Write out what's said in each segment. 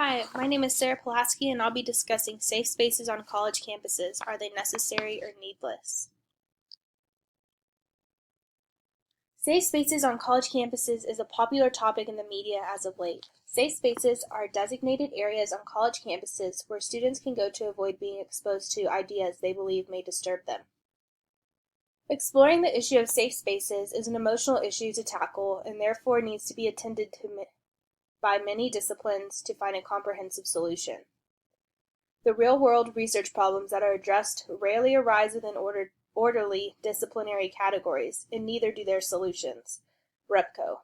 Hi, my name is Sarah Pulaski, and I'll be discussing safe spaces on college campuses. Are they necessary or needless? Safe spaces on college campuses is a popular topic in the media as of late. Safe spaces are designated areas on college campuses where students can go to avoid being exposed to ideas they believe may disturb them. Exploring the issue of safe spaces is an emotional issue to tackle and therefore needs to be attended to by many disciplines to find a comprehensive solution. The real-world research problems that are addressed rarely arise within orderly disciplinary categories, and neither do their solutions. REPCO.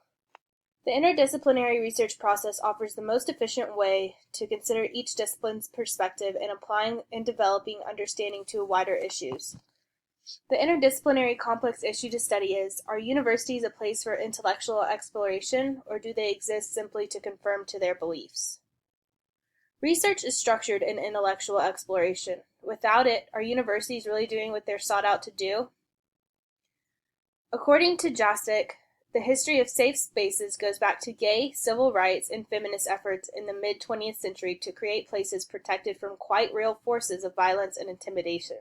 The interdisciplinary research process offers the most efficient way to consider each discipline's perspective in applying and developing understanding to wider issues. The interdisciplinary complex issue to study is, are universities a place for intellectual exploration, or do they exist simply to conform to their beliefs? Research is structured in intellectual exploration. Without it, are universities really doing what they're sought out to do? According to Jasek, the history of safe spaces goes back to gay, civil rights, and feminist efforts in the mid-20th century to create places protected from quite real forces of violence and intimidation.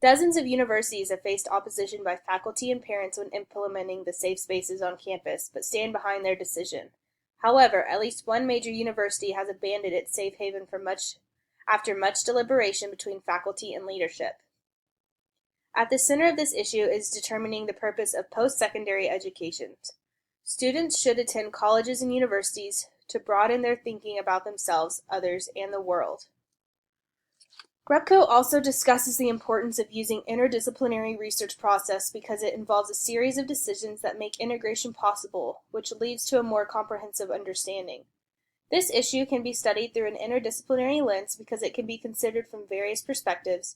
Dozens of universities have faced opposition by faculty and parents when implementing the safe spaces on campus, but stand behind their decision. However, at least one major university has abandoned its safe haven after much deliberation between faculty and leadership. At the center of this issue is determining the purpose of post-secondary education. Students should attend colleges and universities to broaden their thinking about themselves, others, and the world. REPCO also discusses the importance of using interdisciplinary research process because it involves a series of decisions that make integration possible, which leads to a more comprehensive understanding. This issue can be studied through an interdisciplinary lens because it can be considered from various perspectives,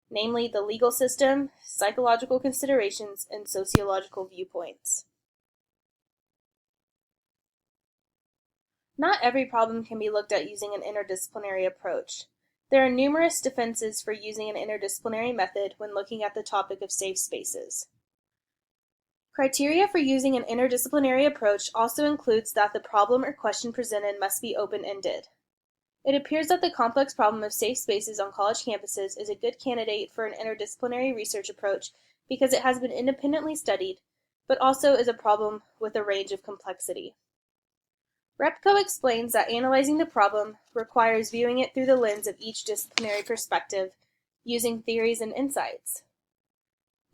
namely the legal system, psychological considerations, and sociological viewpoints. Not every problem can be looked at using an interdisciplinary approach. There are numerous defenses for using an interdisciplinary method when looking at the topic of safe spaces. Criteria for using an interdisciplinary approach also includes that the problem or question presented must be open-ended. It appears that the complex problem of safe spaces on college campuses is a good candidate for an interdisciplinary research approach because it has been independently studied, but also is a problem with a range of complexity. REPCO explains that analyzing the problem requires viewing it through the lens of each disciplinary perspective, using theories and insights.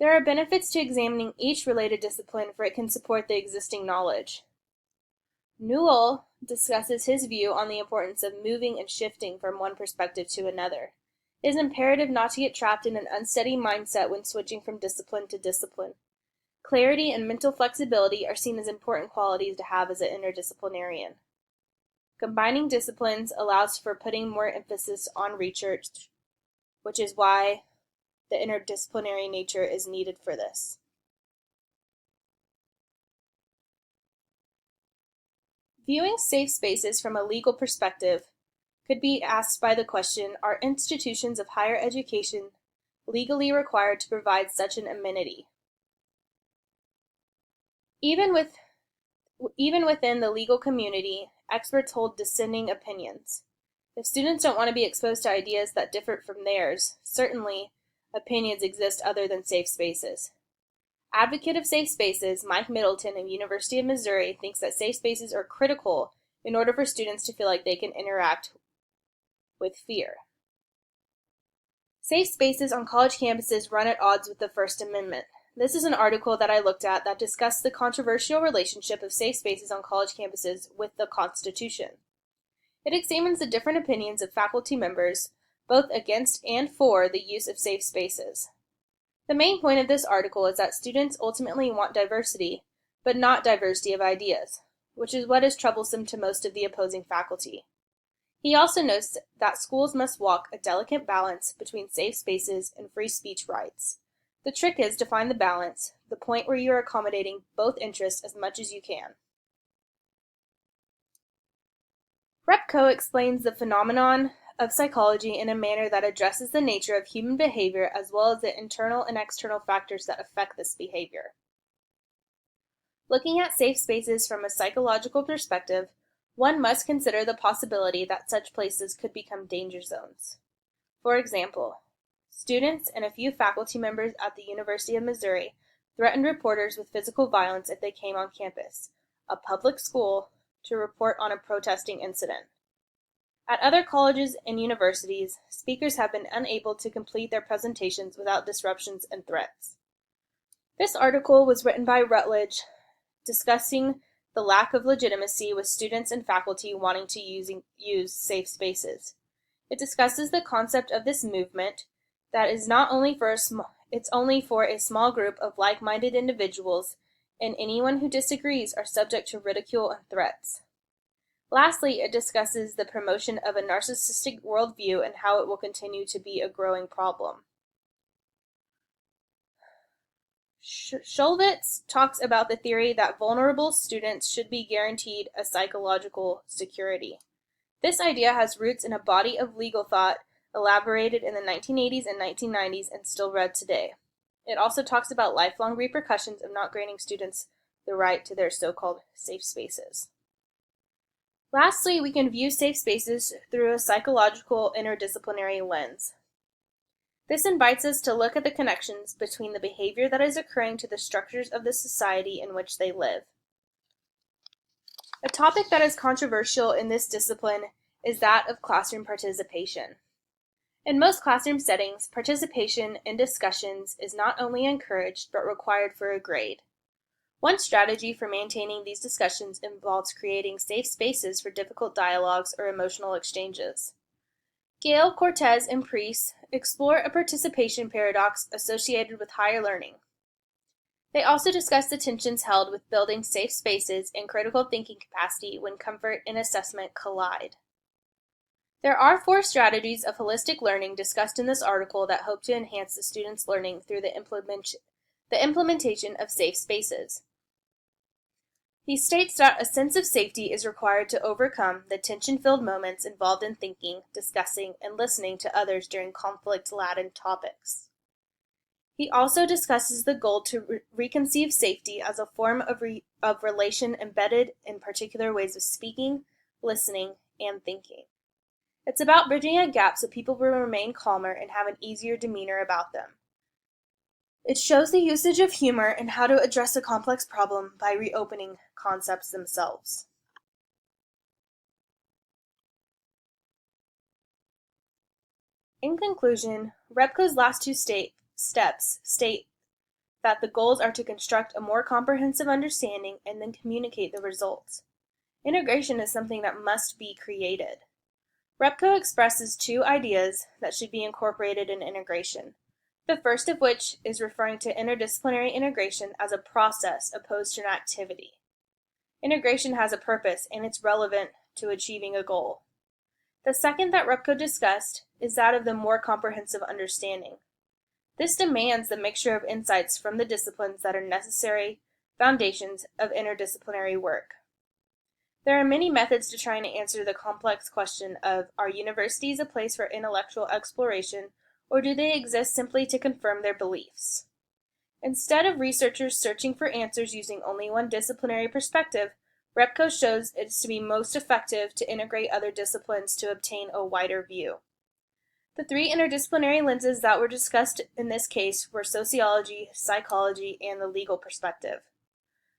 There are benefits to examining each related discipline, for it can support the existing knowledge. Newell discusses his view on the importance of moving and shifting from one perspective to another. It is imperative not to get trapped in an unsteady mindset when switching from discipline to discipline. Clarity and mental flexibility are seen as important qualities to have as an interdisciplinarian. Combining disciplines allows for putting more emphasis on research, which is why the interdisciplinary nature is needed for this. Viewing safe spaces from a legal perspective could be asked by the question, are institutions of higher education legally required to provide such an amenity? Even within the legal community, experts hold dissenting opinions. If students don't want to be exposed to ideas that differ from theirs, certainly opinions exist other than safe spaces. Advocate of safe spaces, Mike Middleton of University of Missouri, thinks that safe spaces are critical in order for students to feel like they can interact with fear. Safe spaces on college campuses run at odds with the First Amendment. This is an article that I looked at that discussed the controversial relationship of safe spaces on college campuses with the Constitution. It examines the different opinions of faculty members, both against and for the use of safe spaces. The main point of this article is that students ultimately want diversity, but not diversity of ideas, which is what is troublesome to most of the opposing faculty. He also notes that schools must walk a delicate balance between safe spaces and free speech rights. The trick is to find the balance, the point where you are accommodating both interests as much as you can. REPCO explains the phenomenon of psychology in a manner that addresses the nature of human behavior as well as the internal and external factors that affect this behavior. Looking at safe spaces from a psychological perspective, one must consider the possibility that such places could become danger zones. For example, students and a few faculty members at the University of Missouri threatened reporters with physical violence if they came on campus, a public school, to report on a protesting incident. At other colleges and universities, speakers have been unable to complete their presentations without disruptions and threats. This article was written by Routledge, discussing the lack of legitimacy with students and faculty wanting to use safe spaces. It discusses the concept of this movement that is not only for it's only for a small group of like-minded individuals, and anyone who disagrees are subject to ridicule and threats. Lastly, it discusses the promotion of a narcissistic worldview and how it will continue to be a growing problem. Schulvitz talks about the theory that vulnerable students should be guaranteed a psychological security. This idea has roots in a body of legal thought elaborated in the 1980s and 1990s and still read today. It also talks about lifelong repercussions of not granting students the right to their so-called safe spaces. Lastly, we can view safe spaces through a psychological interdisciplinary lens. This invites us to look at the connections between the behavior that is occurring to the structures of the society in which they live. A topic that is controversial in this discipline is that of classroom participation. In most classroom settings, participation in discussions is not only encouraged but required for a grade. One strategy for maintaining these discussions involves creating safe spaces for difficult dialogues or emotional exchanges. Gale, Cortez, and Preece explore a participation paradox associated with higher learning. They also discuss the tensions held with building safe spaces and critical thinking capacity when comfort and assessment collide. There are 4 strategies of holistic learning discussed in this article that hope to enhance the students' learning through the implementation of safe spaces. He states that a sense of safety is required to overcome the tension-filled moments involved in thinking, discussing, and listening to others during conflict-laden topics. He also discusses the goal to reconceive safety as a form of relation embedded in particular ways of speaking, listening, and thinking. It's about bridging a gap so people will remain calmer and have an easier demeanor about them. It shows the usage of humor and how to address a complex problem by reopening concepts themselves. In conclusion, Repko's last 2 steps state that the goals are to construct a more comprehensive understanding and then communicate the results. Integration is something that must be created. Repko expresses 2 ideas that should be incorporated in integration. The first of which is referring to interdisciplinary integration as a process opposed to an activity. Integration has a purpose and it's relevant to achieving a goal. The second that Repko discussed is that of the more comprehensive understanding. This demands the mixture of insights from the disciplines that are necessary foundations of interdisciplinary work. There are many methods to trying to answer the complex question of, are universities a place for intellectual exploration, or do they exist simply to confirm their beliefs? Instead of researchers searching for answers using only one disciplinary perspective, Repko shows it is to be most effective to integrate other disciplines to obtain a wider view. The 3 interdisciplinary lenses that were discussed in this case were sociology, psychology, and the legal perspective.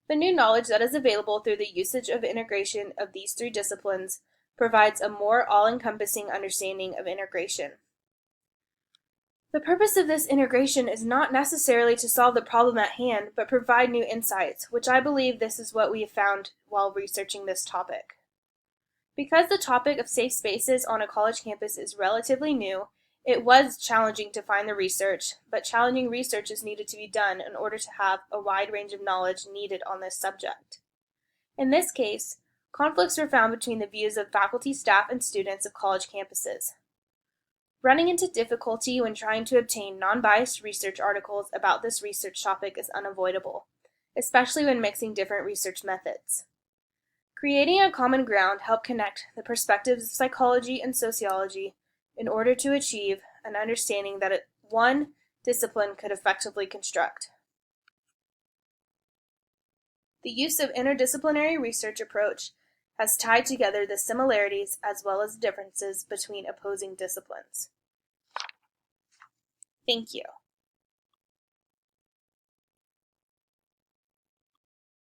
The new knowledge that is available through the usage of integration of these 3 disciplines provides a more all-encompassing understanding of integration. The purpose of this integration is not necessarily to solve the problem at hand, but provide new insights, which I believe this is what we have found while researching this topic. Because the topic of safe spaces on a college campus is relatively new, it was challenging to find the research, but challenging research is needed to be done in order to have a wide range of knowledge needed on this subject. In this case, conflicts were found between the views of faculty, staff, and students of college campuses. Running into difficulty when trying to obtain non-biased research articles about this research topic is unavoidable, especially when mixing different research methods. Creating a common ground helped connect the perspectives of psychology and sociology in order to achieve an understanding that one discipline could effectively construct. The use of interdisciplinary research approach has tied together the similarities as well as differences between opposing disciplines. Thank you.